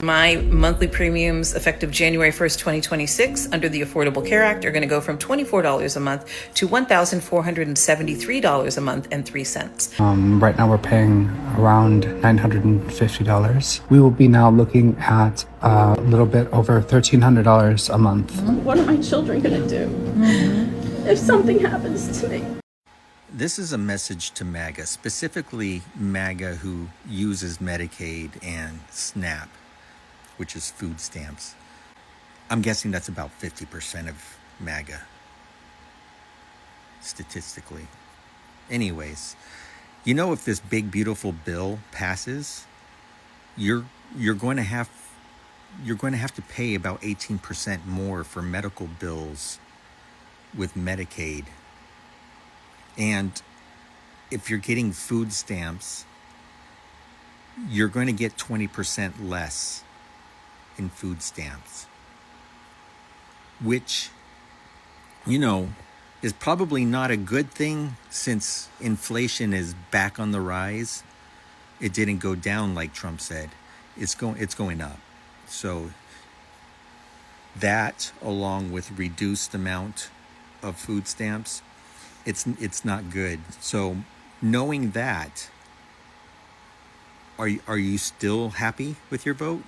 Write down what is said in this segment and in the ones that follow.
My monthly premiums effective January 1st, 2026 under the Affordable Care Act are going to go from $24 a month to $1,473 a month and 3 cents. Right now we're paying around $950. We will be now looking at a little bit over $1,300 a month. What are my children going to do if something happens to me? This is a message to MAGA, specifically MAGA who uses Medicaid and SNAP, which is food stamps. I'm guessing that's about 50% of MAGA, statistically. Anyways, you know, if this big beautiful bill passes, you're going to have to pay about 18% more for medical bills with Medicaid. And if you're getting food stamps, you're going to get 20% less in food stamps, which, you know, is probably not a good thing since inflation is back on the rise. It didn't go down like Trump said. It's going up. So that, along with reduced amount of food stamps, it's not good. So knowing that, are you still happy with your vote?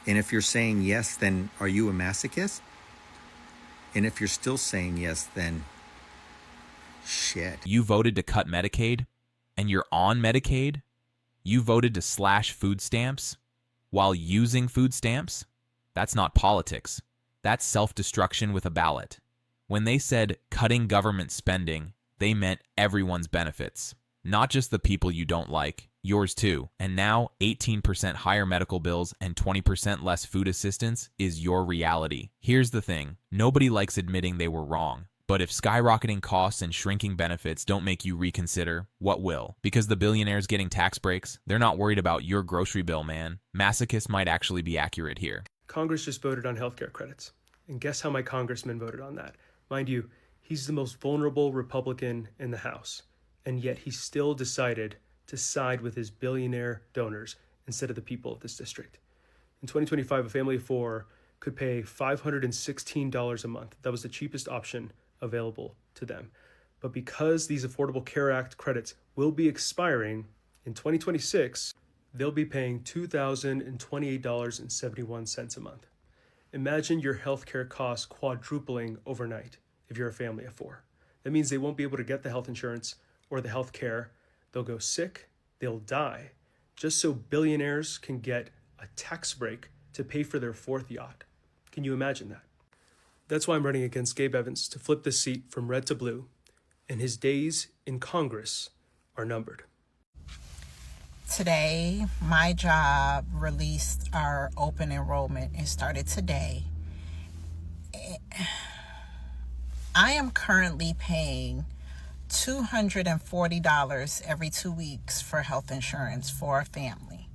And if you're saying yes, then are you a masochist? And if you're still saying yes, then shit. You voted to cut Medicaid, and you're on Medicaid? You voted to slash food stamps while using food stamps? That's not politics. That's self-destruction with a ballot. When they said cutting government spending, they meant everyone's benefits, not just the people you don't like, yours too. And now 18% higher medical bills and 20% less food assistance is your reality. Here's the thing, nobody likes admitting they were wrong. But if skyrocketing costs and shrinking benefits don't make you reconsider, what will? Because the billionaires getting tax breaks, they're not worried about your grocery bill, man. Masochists might actually be accurate here. Congress just voted on healthcare credits. And guess how my congressman voted on that? Mind you, he's the most vulnerable Republican in the House. And yet he still decided to side with his billionaire donors instead of the people of this district. In 2025, a family of four could pay $516 a month. That was the cheapest option available to them. But because these Affordable Care Act credits will be expiring in 2026, they'll be paying $2,028.71 a month. Imagine your healthcare costs quadrupling overnight if you're a family of four. That means they won't be able to get the health insurance or the health care. They'll go sick, they'll die, just so billionaires can get a tax break to pay for their fourth yacht. Can you imagine that? That's why I'm running against Gabe Evans to flip the seat from red to blue, and his days in Congress are numbered. Today, my job released our open enrollment. It started today. I am currently paying $240 every 2 weeks for health insurance for a family,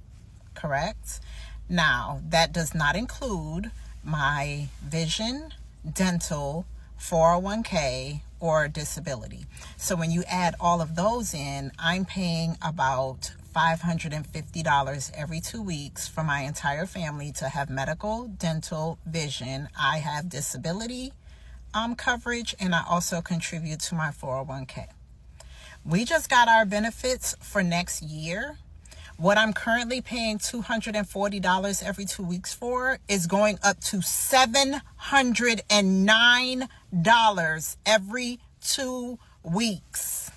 correct? Now, that does not include my vision, dental, 401k, or disability. So when you add all of those in, I'm paying about $550 every 2 weeks for my entire family to have medical, dental, vision. I have disability coverage, and I also contribute to my 401k. We just got our benefits for next year. What I'm currently paying $240 every 2 weeks for is going up to $709 every 2 weeks.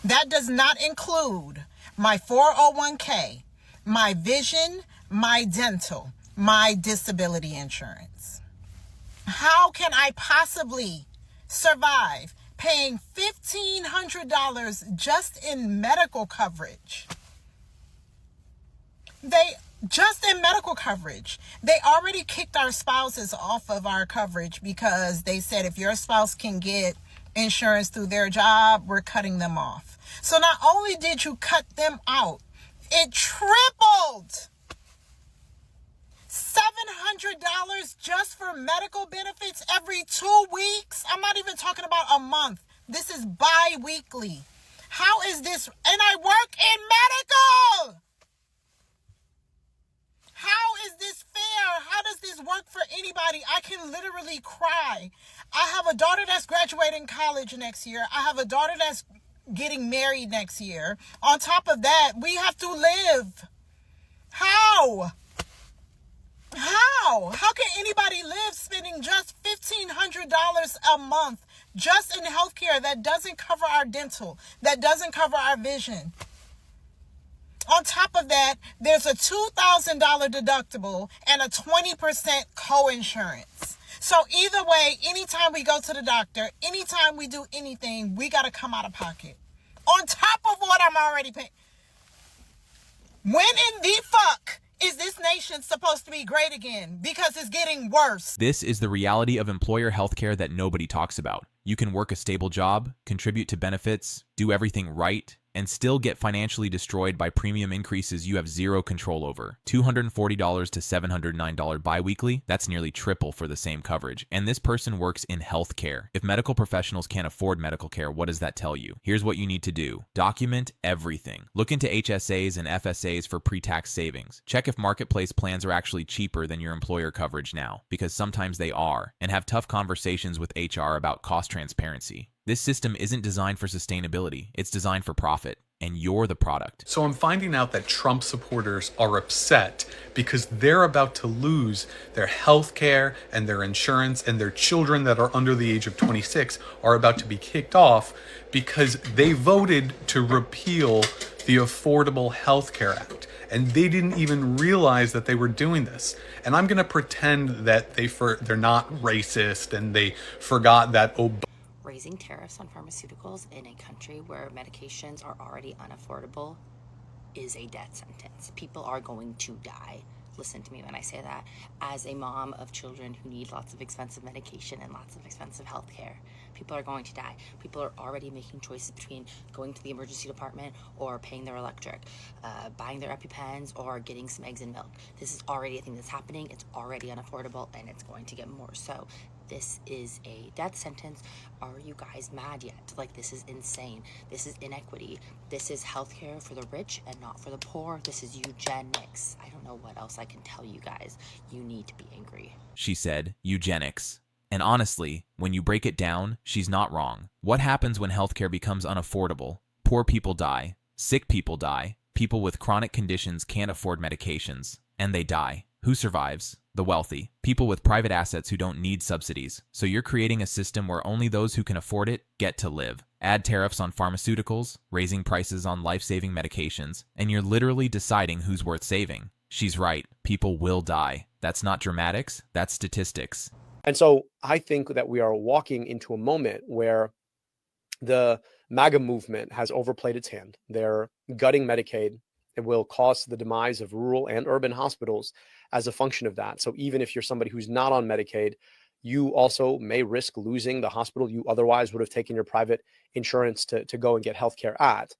That does not include my 401k, my vision, my dental, my disability insurance. How can I possibly survive paying $1,500 just in medical coverage? They already kicked our spouses off of our coverage because they said if your spouse can get insurance through their job, we're cutting them off. So not only did you cut them out, it tripled. $700 just for medical benefits every 2 weeks. I'm not even talking about a month. This is bi-weekly. How is this? And I work in medical. literally cry. I have a daughter that's graduating college next year. I have a daughter that's getting married next year. On top of that, we have to live. How? How can anybody live spending just $1,500 a month just in healthcare that doesn't cover our dental, that doesn't cover our vision? On top of that, there's a $2,000 deductible and a 20% co-insurance. So either way, anytime we go to the doctor, anytime we do anything, we got to come out of pocket. On top of what I'm already paying. When in the fuck is this nation supposed to be great again? Because it's getting worse. This is the reality of employer healthcare that nobody talks about. You can work a stable job, contribute to benefits, do everything right, and still get financially destroyed by premium increases you have zero control over. $240 to $709 biweekly, that's nearly triple for the same coverage. And this person works in healthcare. If medical professionals can't afford medical care, what does that tell you? Here's what you need to do. Document everything. Look into HSAs and FSAs for pre-tax savings. Check if marketplace plans are actually cheaper than your employer coverage now, because sometimes they are. And have tough conversations with HR about cost transparency. This system isn't designed for sustainability. It's designed for profit, and you're the product. So I'm finding out that Trump supporters are upset because they're about to lose their health care and their insurance, and their children that are under the age of 26 are about to be kicked off because they voted to repeal the Affordable Health Care Act. And they didn't even realize that they were doing this. And I'm going to pretend that they're not racist and they forgot that Obama. Raising tariffs on pharmaceuticals in a country where medications are already unaffordable is a death sentence. People are going to die. Listen to me when I say that. As a mom of children who need lots of expensive medication and lots of expensive health care, people are going to die. People are already making choices between going to the emergency department or paying their electric, buying their EpiPens or getting some eggs and milk. This is already a thing that's happening. It's already unaffordable, and it's going to get more so. This is a death sentence. Are you guys mad yet? Like, this is insane. This is inequity. This is healthcare for the rich and not for the poor. This is eugenics. I don't know what else I can tell you guys. You need to be angry. She said, eugenics. And honestly, when you break it down, she's not wrong. What happens when healthcare becomes unaffordable? Poor people die. Sick people die. People with chronic conditions can't afford medications. And they die. Who survives? The wealthy. People with private assets who don't need subsidies. So you're creating a system where only those who can afford it get to live. Add tariffs on pharmaceuticals, raising prices on life-saving medications, and you're literally deciding who's worth saving. She's right. People will die. That's not dramatics. That's statistics. And so I think that we are walking into a moment where the MAGA movement has overplayed its hand. They're gutting Medicaid. It will cause the demise of rural and urban hospitals as a function of that. So even if you're somebody who's not on Medicaid, you also may risk losing the hospital you otherwise would have taken your private insurance to go and get healthcare at.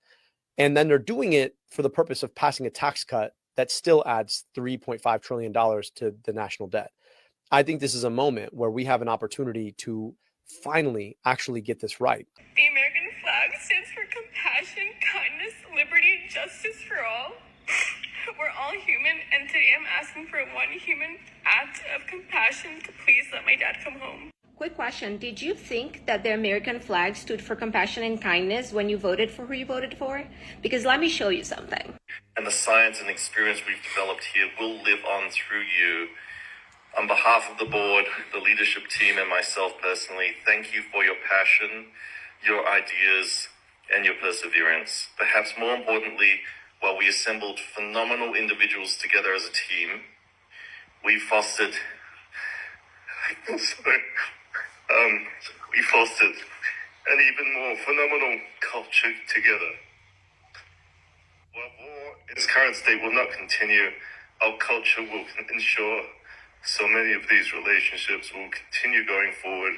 And then they're doing it for the purpose of passing a tax cut that still adds $3.5 trillion to the national debt. I think this is a moment where we have an opportunity to finally actually get this right. The American flag stands for compassion, kindness, liberty, justice for all. We're all human, and today I'm asking for one human act of compassion to please let my dad come home. Quick question. Did you think that the American flag stood for compassion and kindness when you voted for who you voted for? Because let me show you something. And the science and experience we've developed here will live on through you. On behalf of the board, the leadership team, and myself personally, thank you for your passion, your ideas, and your perseverance. Perhaps more importantly, while we assembled phenomenal individuals together as a team, we fostered an even more phenomenal culture together. While war in its current state will not continue, our culture will ensure so many of these relationships will continue going forward,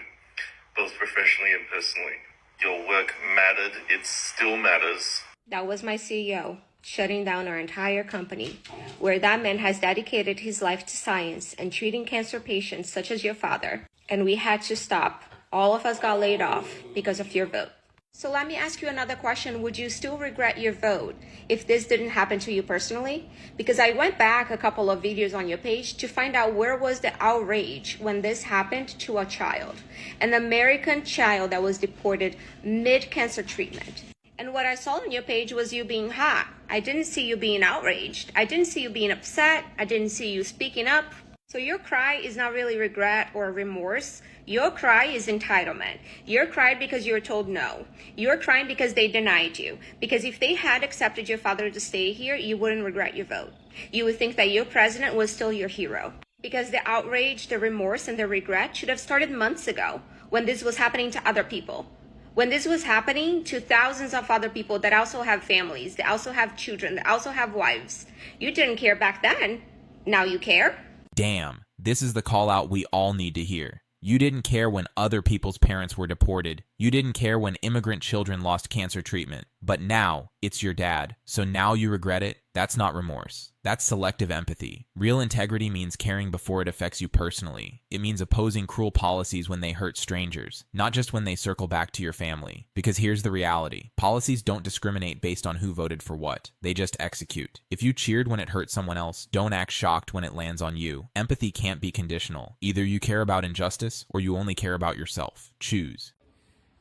both professionally and personally. Your work mattered. It still matters. That was my CEO, shutting down our entire company, where that man has dedicated his life to science and treating cancer patients such as your father. And we had to stop. All of us got laid off because of your vote. So let me ask you another question. Would you still regret your vote if this didn't happen to you personally? Because I went back a couple of videos on your page to find out where was the outrage when this happened to a child, an American child that was deported mid-cancer treatment. And what I saw on your page was you being hot. I didn't see you being outraged. I didn't see you being upset. I didn't see you speaking up. So your cry is not really regret or remorse. Your cry is entitlement. You're crying because you were told no. You're crying because they denied you. Because if they had accepted your father to stay here, you wouldn't regret your vote. You would think that your president was still your hero. Because the outrage, the remorse, and the regret should have started months ago when this was happening to other people. When this was happening to thousands of other people that also have families, that also have children, that also have wives. You didn't care back then. Now you care? Damn, this is the call out we all need to hear. You didn't care when other people's parents were deported. You didn't care when immigrant children lost cancer treatment. But now, it's your dad. So now you regret it? That's not remorse. That's selective empathy. Real integrity means caring before it affects you personally. It means opposing cruel policies when they hurt strangers, not just when they circle back to your family. Because here's the reality. Policies don't discriminate based on who voted for what. They just execute. If you cheered when it hurt someone else, don't act shocked when it lands on you. Empathy can't be conditional. Either you care about injustice or you only care about yourself. Choose.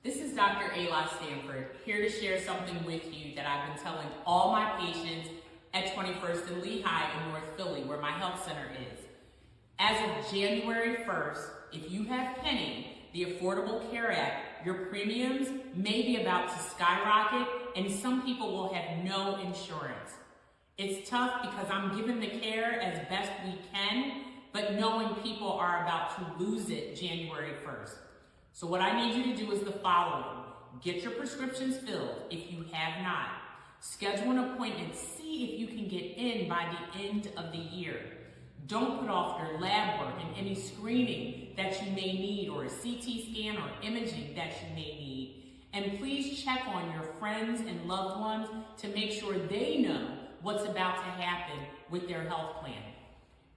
This is Dr. Ayla Stanford, here to share something with you that I've been telling all my patients at 21st and Lehigh in North Philly, where my health center is. As of January 1st, if you have pending the Affordable Care Act, your premiums may be about to skyrocket, and some people will have no insurance. It's tough because I'm giving the care as best we can, but knowing people are about to lose it January 1st. So what I need you to do is the following. Get your prescriptions filled if you have not. Schedule an appointment. See if you can get in by the end of the year. Don't put off your lab work and any screening that you may need, or a CT scan or imaging that you may need. And please check on your friends and loved ones to make sure they know what's about to happen with their health plan.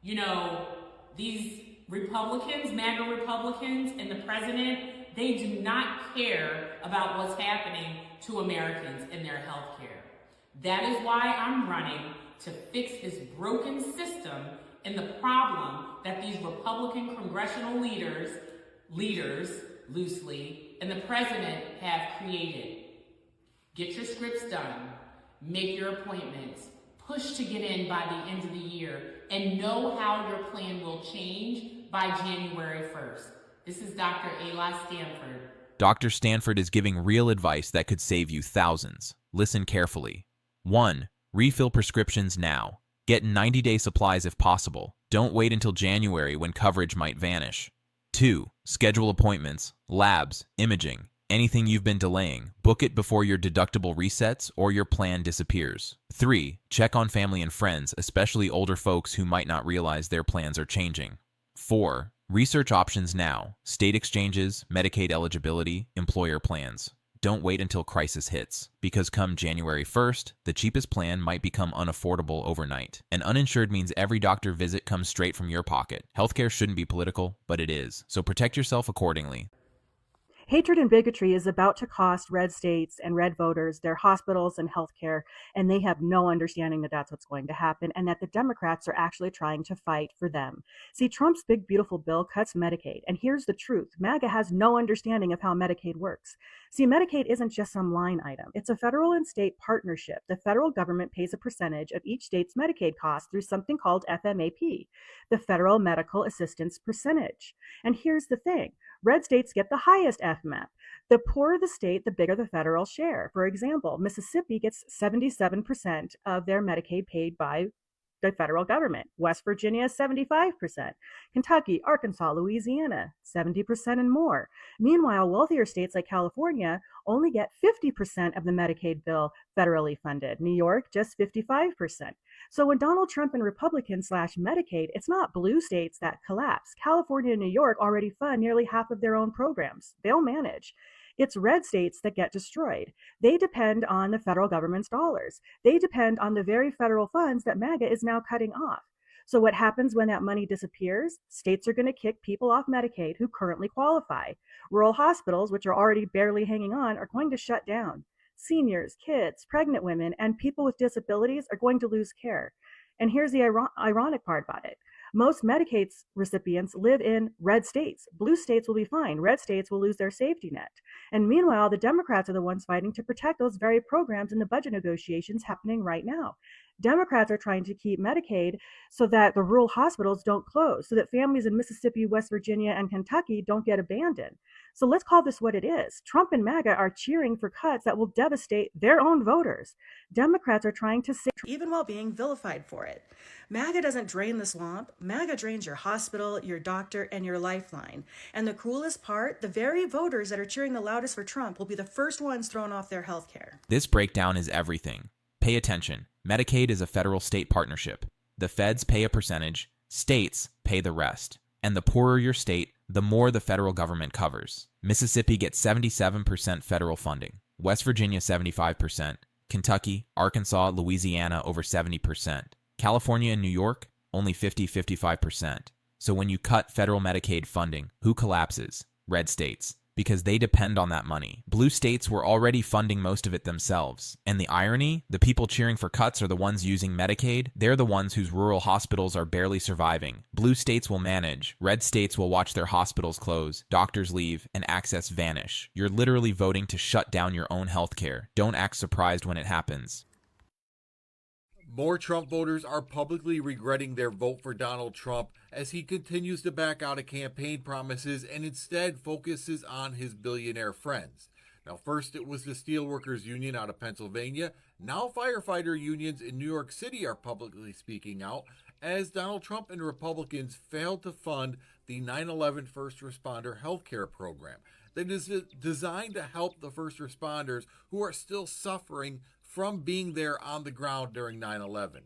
You know, these Republicans, MAGA Republicans, and the president, they do not care about what's happening to Americans in their health care. That is why I'm running to fix this broken system and the problem that these Republican congressional leaders loosely, and the president have created. Get your scripts done, make your appointments, push to get in by the end of the year, and know how your plan will change by January 1st. This is Dr. Ayla Stanford. Dr. Stanford is giving real advice that could save you thousands. Listen carefully. 1. Refill prescriptions now. Get 90-day supplies if possible. Don't wait until January when coverage might vanish. 2. Schedule appointments, labs, imaging, anything you've been delaying. Book it before your deductible resets or your plan disappears. 3. Check on family and friends, especially older folks who might not realize their plans are changing. 4. Research options now. State exchanges, Medicaid eligibility, employer plans. Don't wait until crisis hits, because come January 1st, the cheapest plan might become unaffordable overnight. And uninsured means every doctor visit comes straight from your pocket. Healthcare shouldn't be political, but it is. So protect yourself accordingly. Hatred and bigotry is about to cost red states and red voters their hospitals and healthcare, and they have no understanding that that's what's going to happen and that the Democrats are actually trying to fight for them. See, Trump's big, beautiful bill cuts Medicaid, and here's the truth. MAGA has no understanding of how Medicaid works. See, Medicaid isn't just some line item. It's a federal and state partnership. The federal government pays a percentage of each state's Medicaid costs through something called FMAP, the Federal Medical Assistance Percentage. And here's the thing. Red states get the highest FMAP. The poorer the state, the bigger the federal share. For example, Mississippi gets 77% of their Medicaid paid by the federal government. West Virginia, 75%. Kentucky, Arkansas, Louisiana, 70% and more. Meanwhile, wealthier states like California only get 50% of the Medicaid bill federally funded. New York, just 55%. So when Donald Trump and Republicans slash Medicaid, it's not blue states that collapse. California and New York already fund nearly half of their own programs. They'll manage. It's red states that get destroyed. They depend on the federal government's dollars. They depend on the very federal funds that MAGA is now cutting off. So what happens when that money disappears? States are going to kick people off Medicaid who currently qualify. Rural hospitals, which are already barely hanging on, are going to shut down. Seniors, kids, pregnant women, and people with disabilities are going to lose care. And here's the ironic part about it. Most Medicaid recipients live in red states. Blue states will be fine. Red states will lose their safety net. And meanwhile, the Democrats are the ones fighting to protect those very programs in the budget negotiations happening right now. Democrats are trying to keep Medicaid so that the rural hospitals don't close, so that families in Mississippi, West Virginia, and Kentucky don't get abandoned. So let's call this what it is. Trump and MAGA are cheering for cuts that will devastate their own voters. Democrats are trying to save, even while being vilified for it. MAGA doesn't drain the swamp. MAGA drains your hospital, your doctor, and your lifeline. And the cruelest part, the very voters that are cheering the loudest for Trump will be the first ones thrown off their health care. This breakdown is everything. Pay attention. Medicaid is a federal-state partnership. The feds pay a percentage, states pay the rest. And the poorer your state, the more the federal government covers. Mississippi gets 77% federal funding, West Virginia 75%, Kentucky, Arkansas, Louisiana over 70%, California and New York only 50-55%. So when you cut federal Medicaid funding, who collapses? Red states. Because they depend on that money. Blue states were already funding most of it themselves. And the irony, the people cheering for cuts are the ones using Medicaid. They're the ones whose rural hospitals are barely surviving. Blue states will manage. Red states will watch their hospitals close, doctors leave, and access vanish. You're literally voting to shut down your own healthcare. Don't act surprised when it happens. More Trump voters are publicly regretting their vote for Donald Trump as he continues to back out of campaign promises and instead focuses on his billionaire friends. Now, first it was the Steelworkers Union out of Pennsylvania. Now firefighter unions in New York City are publicly speaking out as Donald Trump and Republicans failed to fund the 9/11 first responder health care program that is designed to help the first responders who are still suffering from being there on the ground during 9/11.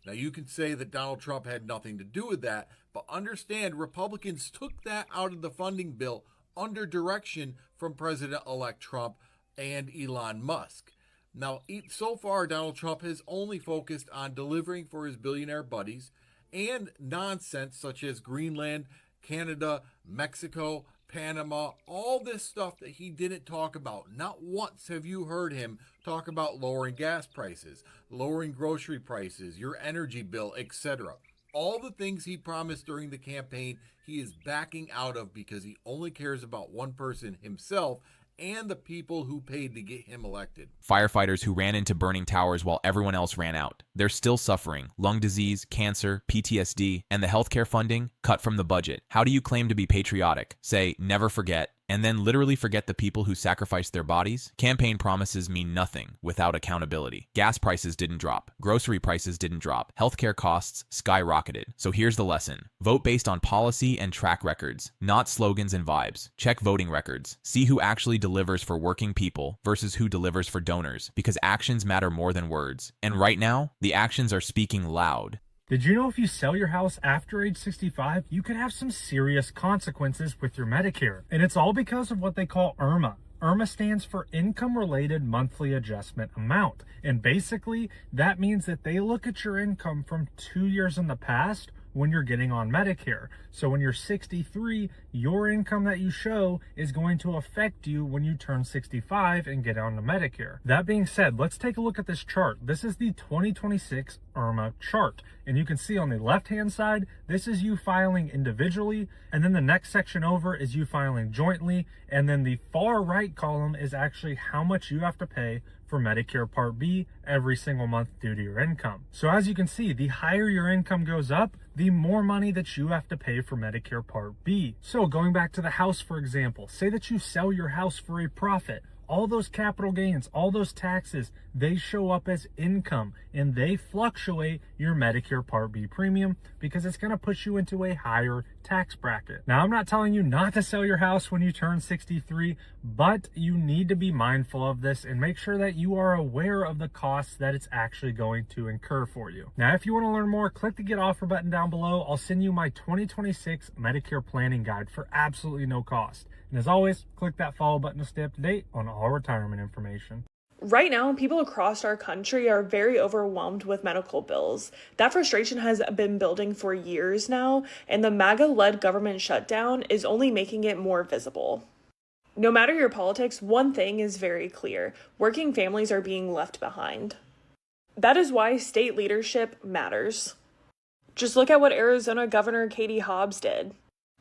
Now, you can say that Donald Trump had nothing to do with that, but understand Republicans took that out of the funding bill under direction from President-elect Trump and Elon Musk. Now, so far, Donald Trump has only focused on delivering for his billionaire buddies and nonsense such as Greenland, Canada, Mexico, Panama, all this stuff that he didn't talk about. Not once have you heard him talk about lowering gas prices, lowering grocery prices, your energy bill, etc. All the things he promised during the campaign, he is backing out of because he only cares about one person, himself, and the people who paid to get him elected. Firefighters who ran into burning towers while everyone else ran out. They're still suffering. Lung disease, cancer, PTSD, and the healthcare funding cut from the budget. How do you claim to be patriotic? Say, never forget, and then literally forget the people who sacrificed their bodies? Campaign promises mean nothing without accountability. Gas prices didn't drop. Grocery prices didn't drop. Healthcare costs skyrocketed. So here's the lesson. Vote based on policy and track records, not slogans and vibes. Check voting records. See who actually delivers for working people versus who delivers for donors, because actions matter more than words. And right now, the actions are speaking loud. Did you know if you sell your house after age 65, you could have some serious consequences with your Medicare? And it's all because of what they call IRMAA. IRMAA stands for Income-Related Monthly Adjustment Amount. And basically, that means that they look at your income from 2 years in the past when you're getting on Medicare. So when you're 63, your income that you show is going to affect you when you turn 65 and get on to Medicare. That being said, let's take a look at this chart. This is the 2026 IRMAA chart. And you can see on the left-hand side, this is you filing individually. And then the next section over is you filing jointly. And then the far right column is actually how much you have to pay for Medicare Part B every single month due to your income. So as you can see, the higher your income goes up, the more money that you have to pay for Medicare Part B. So going back to the house, for example, say that you sell your house for a profit. All those capital gains, all those taxes, they show up as income and they fluctuate your Medicare Part B premium because it's going to push you into a higher tax bracket. Now, I'm not telling you not to sell your house when you turn 63, but you need to be mindful of this and make sure that you are aware of the costs that it's actually going to incur for you. Now, if you want to learn more, click the Get Offer button down below. I'll send you my 2026 Medicare Planning Guide for absolutely no cost. And as always, click that follow button to stay up to date on all retirement information. Right now, people across our country are very overwhelmed with medical bills. That frustration has been building for years now, and the MAGA-led government shutdown is only making it more visible. No matter your politics, one thing is very clear: working families are being left behind. That is why state leadership matters. Just look at what Arizona Governor Katie Hobbs did.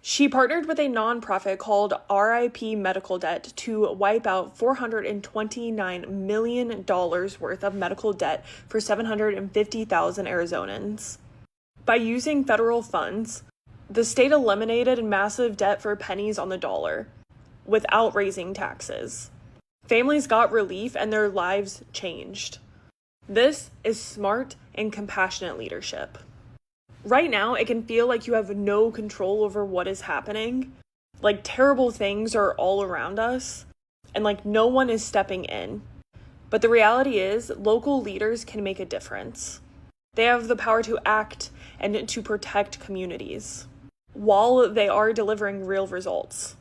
She partnered with a nonprofit called RIP Medical Debt to wipe out $429 million worth of medical debt for 750,000 Arizonans. By using federal funds, the state eliminated massive debt for pennies on the dollar without raising taxes. Families got relief and their lives changed. This is smart and compassionate leadership. Right now, it can feel like you have no control over what is happening, like terrible things are all around us, and like no one is stepping in. But the reality is, local leaders can make a difference. They have the power to act and to protect communities, while they are delivering real results.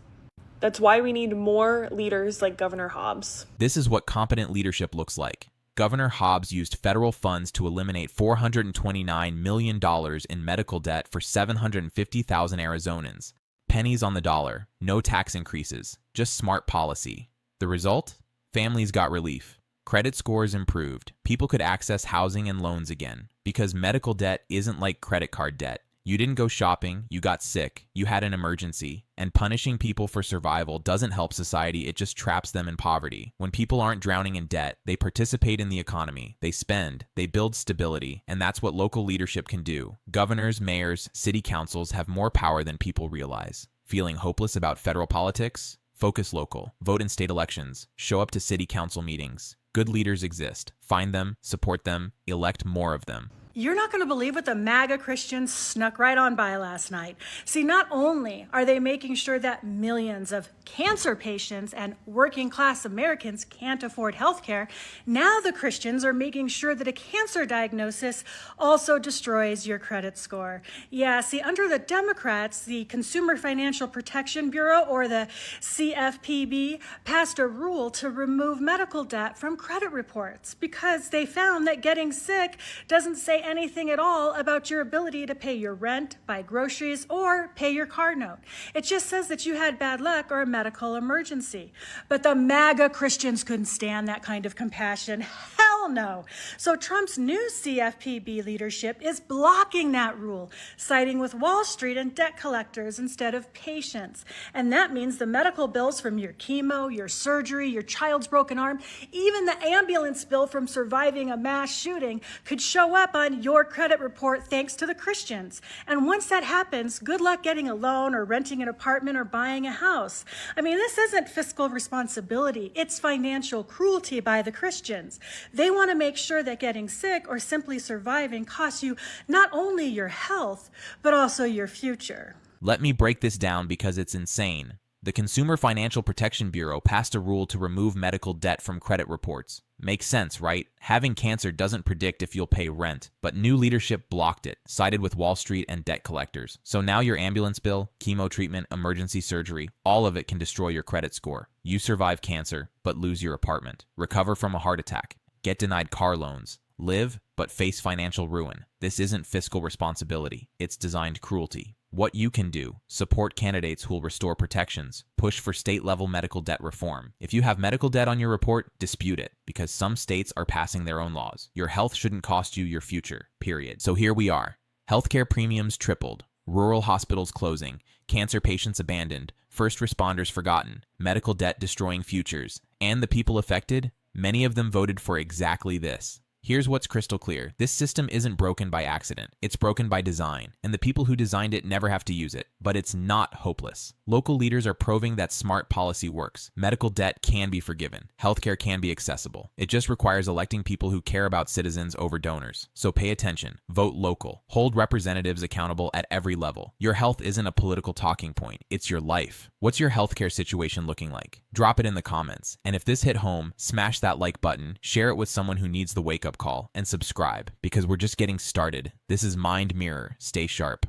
That's why we need more leaders like Governor Hobbs. This is what competent leadership looks like. Governor Hobbs used federal funds to eliminate $429 million in medical debt for 750,000 Arizonans. Pennies on the dollar, no tax increases, just smart policy. The result? Families got relief. Credit scores improved. People could access housing and loans again. Because medical debt isn't like credit card debt. You didn't go shopping, you got sick, you had an emergency, and punishing people for survival doesn't help society, it just traps them in poverty. When people aren't drowning in debt, they participate in the economy, they spend, they build stability, and that's what local leadership can do. Governors, mayors, city councils have more power than people realize. Feeling hopeless about federal politics? Focus local. Vote in state elections. Show up to city council meetings. Good leaders exist. Find them, support them, elect more of them. You're not going to believe what the MAGA Christians snuck right on by last night. See, not only are they making sure that millions of cancer patients and working class Americans can't afford health care, now the Christians are making sure that a cancer diagnosis also destroys your credit score. Yeah, see, under the Democrats, the Consumer Financial Protection Bureau, or the CFPB, passed a rule to remove medical debt from credit reports because they found that getting sick doesn't say anything at all about your ability to pay your rent, buy groceries, or pay your car note. It just says that you had bad luck or a medical emergency. But the MAGA Christians couldn't stand that kind of compassion. Hell no. So Trump's new CFPB leadership is blocking that rule, siding with Wall Street and debt collectors instead of patients. And that means the medical bills from your chemo, your surgery, your child's broken arm, even the ambulance bill from surviving a mass shooting could show up on your credit report thanks to the Christians. And once that happens, good luck getting a loan or renting an apartment or buying a house. I mean, this isn't fiscal responsibility. It's financial cruelty by the Christians. They want to make sure that getting sick or simply surviving costs you not only your health, but also your future. Let me break this down because it's insane. The Consumer Financial Protection Bureau passed a rule to remove medical debt from credit reports. Makes sense, right? Having cancer doesn't predict if you'll pay rent, but new leadership blocked it, sided with Wall Street and debt collectors. So now your ambulance bill, chemo treatment, emergency surgery, all of it can destroy your credit score. You survive cancer, but lose your apartment. Recover from a heart attack. Get denied car loans. Live, but face financial ruin. This isn't fiscal responsibility. It's designed cruelty. What you can do: support candidates who will restore protections, push for state-level medical debt reform. If you have medical debt on your report, dispute it, because some states are passing their own laws. Your health shouldn't cost you your future, period. So here we are. Healthcare premiums tripled, rural hospitals closing, cancer patients abandoned, first responders forgotten, medical debt destroying futures. And the people affected? Many of them voted for exactly this. Here's what's crystal clear. This system isn't broken by accident. It's broken by design, and the people who designed it never have to use it. But it's not hopeless. Local leaders are proving that smart policy works. Medical debt can be forgiven. Healthcare can be accessible. It just requires electing people who care about citizens over donors. So pay attention. Vote local. Hold representatives accountable at every level. Your health isn't a political talking point. It's your life. What's your healthcare situation looking like? Drop it in the comments. And if this hit home, smash that like button, share it with someone who needs the wake-up call, and subscribe, because we're just getting started. This is Mind Mirror. Stay sharp.